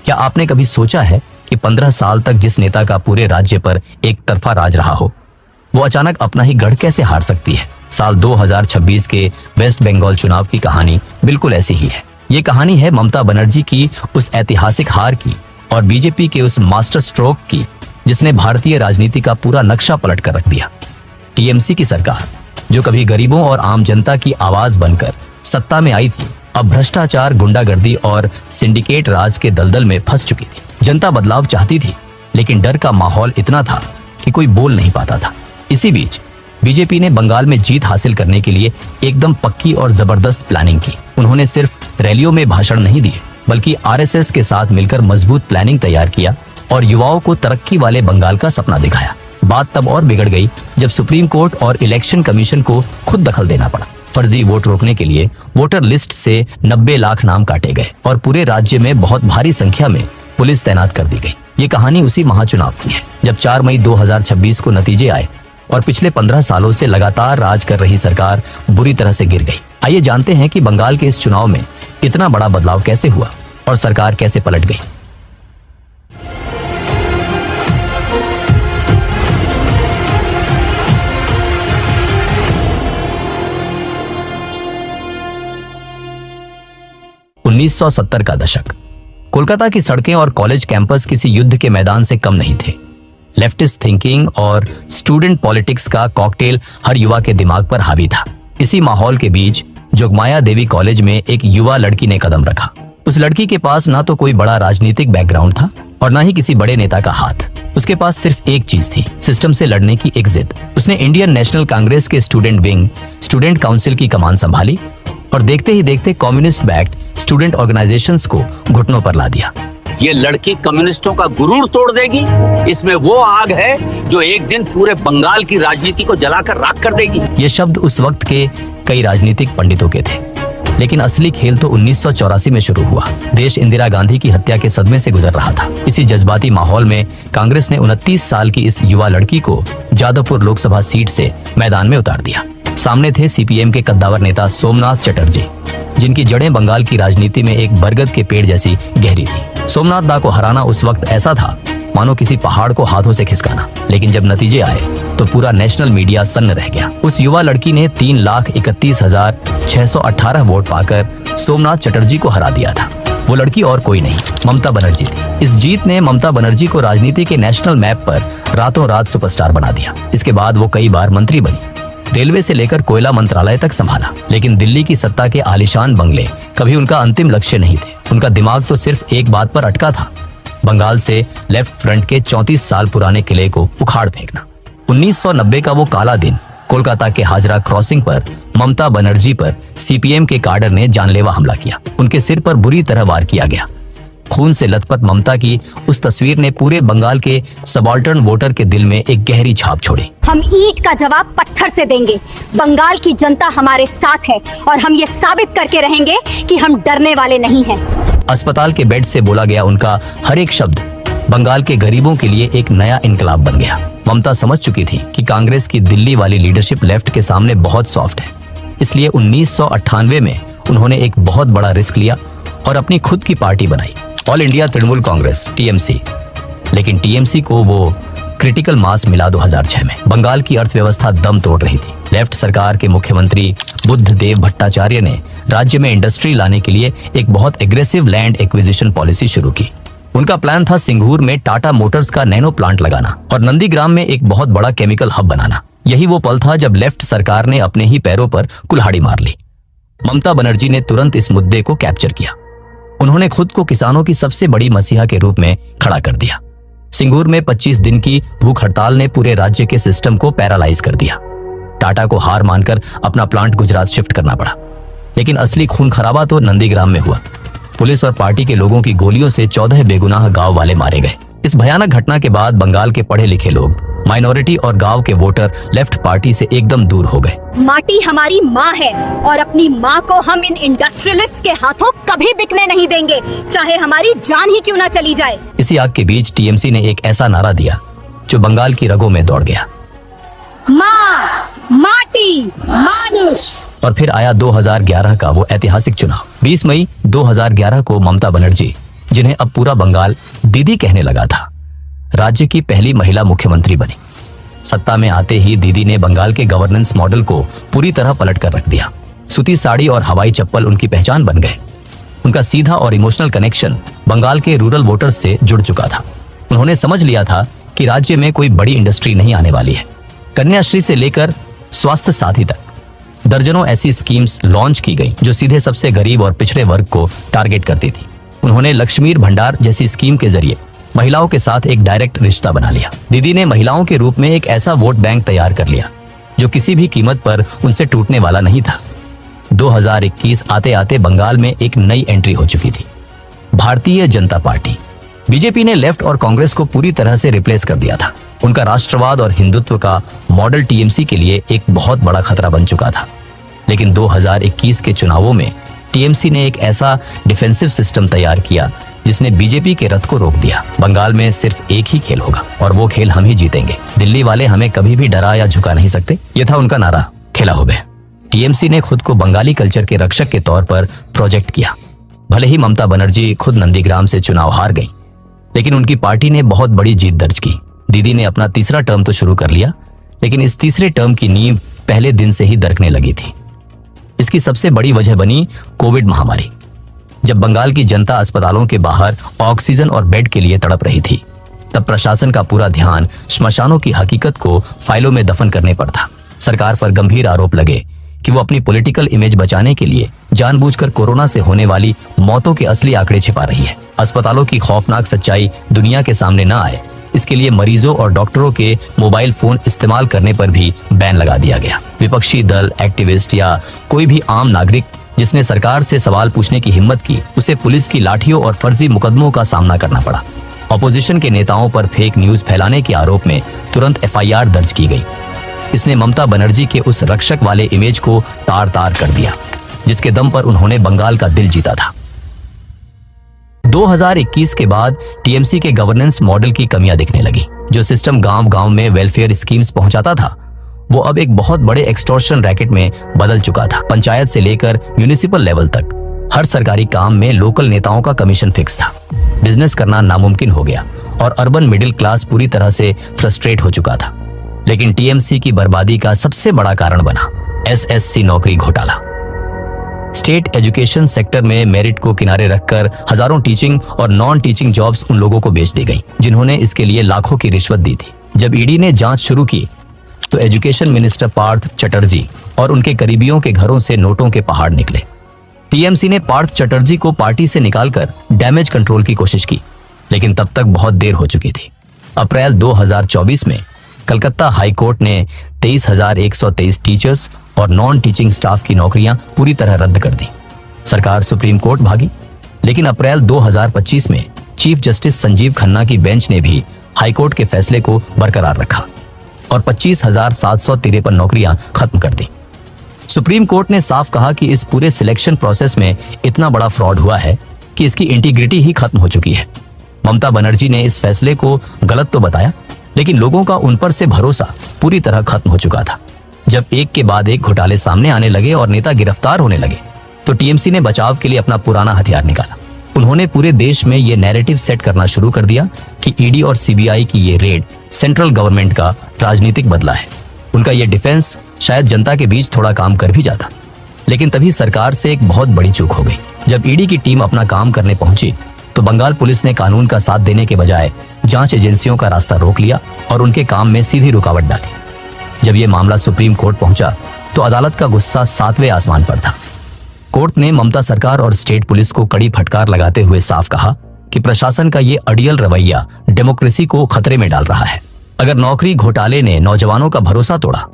क्या आपने कभी सोचा है कि 15 साल तक जिस नेता का पूरे राज्य पर एक तरफा राज रहा हो, वो अचानक अपना ही गढ़ कैसे हार सकती है? साल 2026 के वेस्ट बंगाल चुनाव की कहानी बिल्कुल ऐसी ही है। ये कहानी है ममता बनर्जी की उस ऐतिहासिक हार की और बीजेपी के उस मास्टर स्ट्रोक की जिसने भारतीय राजनीति का पूरा नक्शा पलट कर रख दिया। टीएमसी की सरकार, जो कभी गरीबों और आम जनता की आवाज बनकर सत्ता में आई थी, अब भ्रष्टाचार, गुंडागर्दी और सिंडिकेट राज के दलदल में फंस चुकी थी। जनता बदलाव चाहती थी, लेकिन डर का माहौल इतना था कि कोई बोल नहीं पाता था। इसी बीच बीजेपी ने बंगाल में जीत हासिल करने के लिए एकदम पक्की और जबरदस्त प्लानिंग की। उन्होंने सिर्फ रैलियों में भाषण नहीं दिए, बल्कि आरएसएस के साथ मिलकर मजबूत प्लानिंग तैयार किया और युवाओं को तरक्की वाले बंगाल का सपना दिखाया। बात तब और बिगड़ गई जब सुप्रीम कोर्ट और इलेक्शन कमीशन को खुद दखल देना पड़ा। फर्जी वोट रोकने के लिए वोटर लिस्ट से 90 लाख नाम काटे गए और पूरे राज्य में बहुत भारी संख्या में पुलिस तैनात कर दी गई। ये कहानी उसी महाचुनाव की है जब 4 मई 2026 को नतीजे आए और पिछले 15 सालों से लगातार राज कर रही सरकार बुरी तरह से गिर गई। आइए जानते हैं कि बंगाल के इस चुनाव में इतना बड़ा बदलाव कैसे हुआ और सरकार कैसे पलट गई। उन्नीस 1970 का दशक। कोलकाता की सड़कें और कॉलेज कैंपस किसी युद्ध के मैदान से कम नहीं थे। लेफ्टिस्ट थिंकिंग और स्टूडेंट पॉलिटिक्स का कॉकटेल हर युवा के दिमाग पर हावी था। इसी माहौल के बीच जोगमाया देवी कॉलेज में एक युवा लड़की ने कदम रखा। उस लड़की के पास ना तो कोई बड़ा राजनीतिक बैकग्राउंड था और ना ही किसी बड़े नेता का हाथ। उसके पास सिर्फ एक चीज थी, सिस्टम से लड़ने की एक जिद। उसने इंडियन नेशनल कांग्रेस के स्टूडेंट विंग, स्टूडेंट काउंसिल की कमान संभाली और देखते ही देखते कम्युनिस्ट बैक्ड स्टूडेंट ऑर्गेनाइजेशंस को घुटनों पर ला दिया। ये लड़की कम्युनिस्टों का गुरूर तोड़ देगी। इसमें वो आग है जो एक दिन पूरे बंगाल की राजनीति को जलाकर राख कर देगी। ये शब्द उस वक्त के कई राजनीतिक पंडितों के थे, लेकिन असली खेल तो 1984 में शुरू हुआ। देश इंदिरा गांधी की हत्या के सदमे से गुजर रहा था। इसी जज्बाती माहौल में कांग्रेस ने 29 साल की इस युवा लड़की को जादवपुर लोकसभा सीट से मैदान में उतार दिया। सामने थे सीपीएम के कद्दावर नेता सोमनाथ चटर्जी, जिनकी जड़ें बंगाल की राजनीति में एक बरगद के पेड़ जैसी गहरी थी। सोमनाथ दा को हराना उस वक्त ऐसा था मानो किसी पहाड़ को हाथों से खिसकाना। लेकिन जब नतीजे आए तो पूरा नेशनल मीडिया सन्न रह गया। उस युवा लड़की ने 3,31,618 वोट पाकर सोमनाथ चटर्जी को हरा दिया था। वो लड़की और कोई नहीं, ममता बनर्जी थी। इस जीत ने ममता बनर्जी को राजनीति के नेशनल मैप पर रातों रात सुपरस्टार बना दिया। इसके बाद वो कई बार मंत्री बनी, रेलवे से लेकर कोयला मंत्रालय तक संभाला। लेकिन दिल्ली की सत्ता के आलीशान बंगले कभी उनका अंतिम लक्ष्य नहीं थे। उनका दिमाग तो सिर्फ एक बात पर अटका था, बंगाल से लेफ्ट फ्रंट के 34 साल पुराने किले को उखाड़ फेंकना। 1990 का वो काला दिन, कोलकाता के हाजरा क्रॉसिंग पर ममता बनर्जी पर सीपीएम के काडर ने जानलेवा हमला किया। उनके सिर पर बुरी तरह वार किया गया। खून से लथपथ ममता की उस तस्वीर ने पूरे बंगाल के सबाल्टर्न वोटर के दिल में एक गहरी छाप छोड़ी। हम ईंट का जवाब पत्थर से देंगे। बंगाल की जनता हमारे साथ है और हम ये साबित करके रहेंगे कि हम डरने वाले नहीं हैं। अस्पताल के बेड से बोला गया उनका हर एक शब्द बंगाल के गरीबों के लिए एक नया इनकलाब बन गया। ममता समझ चुकी थी कि कांग्रेस की दिल्ली वाली लीडरशिप लेफ्ट के सामने बहुत सॉफ्ट है। इसलिए 1998 में उन्होंने एक बहुत बड़ा रिस्क लिया और अपनी खुद की पार्टी बनाई, all India Trinamool Congress, TMC. लेकिन टीएमसी को वो क्रिटिकल मास मिला 2006 में। बंगाल की अर्थव्यवस्था दम तोड़ रही थी। लेफ्ट सरकार के मुख्यमंत्री बुद्धदेव भट्टाचार्य ने राज्य में इंडस्ट्री लाने के लिए एक बहुत एग्रेसिव लैंड एक्विजिशन पॉलिसी शुरू की। उनका प्लान था सिंगूर में टाटा मोटर्स का नैनो प्लांट लगाना और नंदीग्राम में एक बहुत बड़ा केमिकल हब बनाना। यही वो पल था जब लेफ्ट सरकार ने अपने ही पैरों पर कुल्हाड़ी मार ली। ममता बनर्जी ने तुरंत इस मुद्दे को कैप्चर किया। उन्होंने खुद को किसानों की सबसे बड़ी मसीहा के रूप में खड़ा कर दिया। सिंगूर में 25 दिन की भूख हड़ताल ने पूरे राज्य के सिस्टम को पैरालाइज कर दिया। टाटा को हार मानकर अपना प्लांट गुजरात शिफ्ट करना पड़ा। लेकिन असली खून खराबा तो नंदीग्राम में हुआ। पुलिस और पार्टी के लोगों की गोलियों से 14 बेगुनाह गांव वाले मारे गए। इस भयानक घटना के बाद बंगाल के पढ़े लिखे लोग, माइनॉरिटी और गांव के वोटर लेफ्ट पार्टी से एकदम दूर हो गए। माटी हमारी माँ है और अपनी माँ को हम इन इंडस्ट्रियलिस्ट के हाथों कभी बिकने नहीं देंगे, चाहे हमारी जान ही क्यों ना चली जाए। इसी आग के बीच टीएमसी ने एक ऐसा नारा दिया जो बंगाल की रगों में दौड़ गया, माँ, माटी, मानुष। और फिर आया 2011 का वो ऐतिहासिक चुनाव। 20 मई 2011 को ममता बनर्जी जिन्हें अब पूरा बंगाल दीदी कहने लगा था। राज्य की पहली महिला मुख्यमंत्री बनी। सत्ता में आते ही दीदी ने बंगाल के गवर्नेंस मॉडल को पूरी तरह पलट कर रख दिया। सूती साड़ी और हवाई चप्पल उनकी पहचान बन गए। उनका सीधा और इमोशनल कनेक्शन बंगाल के रूरल वोटर्स से जुड़ चुका था। उन्होंने समझ लिया था कि राज्य में कोई बड़ी इंडस्ट्री नहीं आने वाली है। कन्याश्री से लेकर स्वास्थ्य साथी तक दर्जनों ऐसी स्कीम्स लॉन्च की गई जो सीधे सबसे गरीब और पिछड़े वर्ग को टारगेट करती थी। उन्होंने लक्ष्मीर भंडार जैसी स्कीम के जरिए महिलाओं के साथ एक डायरेक्ट रिश्ता बना लिया। दीदी ने महिलाओं के रूप में एक ऐसा वोट बैंक तैयार कर लिया जो किसी भी कीमत पर उनसे टूटने वाला नहीं था। 2021 आते आते बंगाल में एक नई एंट्री हो चुकी थी, भारतीय जनता पार्टी। बीजेपी ने लेफ्ट और कांग्रेस को पूरी तरह से रिप्लेस कर दिया था। उनका राष्ट्रवाद और हिंदुत्व का मॉडल टीएमसी के लिए एक बहुत बड़ा खतरा बन चुका था। लेकिन 2021 के चुनावों में टीएमसी ने एक ऐसा डिफेंसिव सिस्टम तैयार किया जिसने बीजेपी के रथ को रोक दिया। बंगाल में सिर्फ एक ही खेल होगा और वो खेल हम ही जीतेंगे। दिल्ली वाले हमें कभी भी डरा या झुका नहीं सकते, ये था उनका नारा, खेला होबे। टीएमसी ने खुद को बंगाली कल्चर के रक्षक के तौर पर प्रोजेक्ट किया। भले ही ममता बनर्जी खुद नंदीग्राम से चुनाव हार गई, लेकिन उनकी पार्टी ने बहुत बड़ी जीत दर्ज की। दीदी ने अपना तीसरा टर्म तो शुरू कर लिया, लेकिन इस तीसरे टर्म की नींव पहले दिन से ही दरकने लगी थी। इसकी सबसे बड़ी वजह बनी कोविड महामारी। जब बंगाल की जनता अस्पतालों के बाहर ऑक्सीजन और बेड के लिए तड़प रही थी, तब प्रशासन का पूरा ध्यान श्मशानों की हकीकत को फाइलों में दफन करने पर था। सरकार पर गंभीर आरोप लगे कि वो अपनी पॉलिटिकल इमेज बचाने के लिए जानबूझकर कोरोना से होने वाली मौतों के असली आंकड़े छिपा रही है। अस्पतालों की खौफनाक सच्चाई दुनिया के सामने न आए, इसके लिए मरीजों और डॉक्टरों के मोबाइल फोन इस्तेमाल करने पर भी बैन लगा दिया गया। विपक्षी दल, एक्टिविस्ट या कोई भी आम नागरिक जिसने सरकार से सवाल पूछने की हिम्मत की, उसे पुलिस की लाठियों और फर्जी मुकदमों का सामना करना पड़ा। ऑपोजिशन के नेताओं पर फेक न्यूज फैलाने के आरोप में तुरंत एफआईआर दर्ज की गई। इसने ममता बनर्जी के उस रक्षक वाले इमेज को तार तार कर दिया, जिसके दम पर उन्होंने बंगाल का दिल जीता था। 2021 के बाद टीएमसी के गवर्नेंस मॉडल की कमियां दिखने लगी। जो सिस्टम गांव-गांव में वेलफेयर स्कीम्स पहुंचाता था, वो अब एक बहुत बड़े एक्सटॉर्शन रैकेट में बदल चुका था। पंचायत से लेकर म्यूनिसिपल लेवल तक हर सरकारी काम में लोकल नेताओं का कमीशन फिक्स था। बिजनेस करना नामुमकिन हो गया और अर्बन मिडिल क्लास पूरी तरह से फ्रस्ट्रेट हो चुका था। लेकिन टीएमसी की बर्बादी का सबसे बड़ा कारण बना एसएससी नौकरी घोटाला। स्टेट एजुकेशन सेक्टर में मेरिट को किनारे रखकर हजारों टीचिंग और नॉन टीचिंग जॉब्स उन लोगों को बेच दी गई जिन्होंने इसके लिए लाखों की रिश्वत दी थी। जब ईडी ने जांच शुरू की तो एजुकेशन मिनिस्टर पार्थ चटर्जी और उनके करीबियों के घरों से नोटों के पहाड़ निकले। टीएमसी ने पार्थ चटर्जी को पार्टी से निकालकर डैमेज कंट्रोल की कोशिश की, लेकिन तब तक बहुत देर हो चुकी थी। अप्रैल 2024 में कलकत्ता हाई कोर्ट ने 23,123 टीचर्स और नॉन टीचिंग स्टाफ की नौकरियां पूरी तरह रद्द कर दी। सरकार सुप्रीम कोर्ट भागी, लेकिन अप्रैल 2025 में चीफ जस्टिस संजीव खन्ना की बेंच ने भी हाईकोर्ट के फैसले को बरकरार रखा और 25,753 नौकरियां खत्म कर दी। सुप्रीम कोर्ट ने साफ कहा कि इस पूरे सिलेक्शन प्रोसेस में इतना बड़ा फ्रॉड हुआ है कि इसकी इंटीग्रिटी ही खत्म हो चुकी है। ममता बनर्जी ने इस फैसले को गलत तो बताया, लेकिन लोगों का उन पर से भरोसा पूरी तरह खत्म हो चुका था। जब एक के बाद एक घोटाले सामने आने लगे और नेता गिरफ्तार होने लगे, तो टीएमसी ने बचाव के लिए अपना पुराना हथियार निकाला। उन्होंने पूरे देश में ये नैरेटिव सेट करना शुरू कर दिया कि ईडी और सीबीआई की ये रेड सेंट्रल गवर्नमेंट का राजनीतिक बदला है। उनका ये डिफेंस शायद जनता के बीच थोड़ा काम कर भी जाता, लेकिन तभी सरकार से एक बहुत बड़ी चूक हो गई। जब ईडी की टीम अपना काम करने पहुंची तो बंगाल पुलिस ने कानून का साथ देने के बजाय जांच एजेंसियों का रास्ता रोक लिया और उनके काम में सीधी रुकावट डाली। जब ये मामला सुप्रीम कोर्ट पहुंचा तो अदालत का गुस्सा 7वें आसमान पर था। कोर्ट ने ममता सरकार और स्टेट पुलिस को कड़ी फटकार लगाते हुए साफ कहा कि प्रशासन का ये अड़ियल रवैया डेमोक्रेसी को खतरे में डाल रहा है। अगर नौकरी घोटाले ने नौजवानों का भरोसा तोड़ा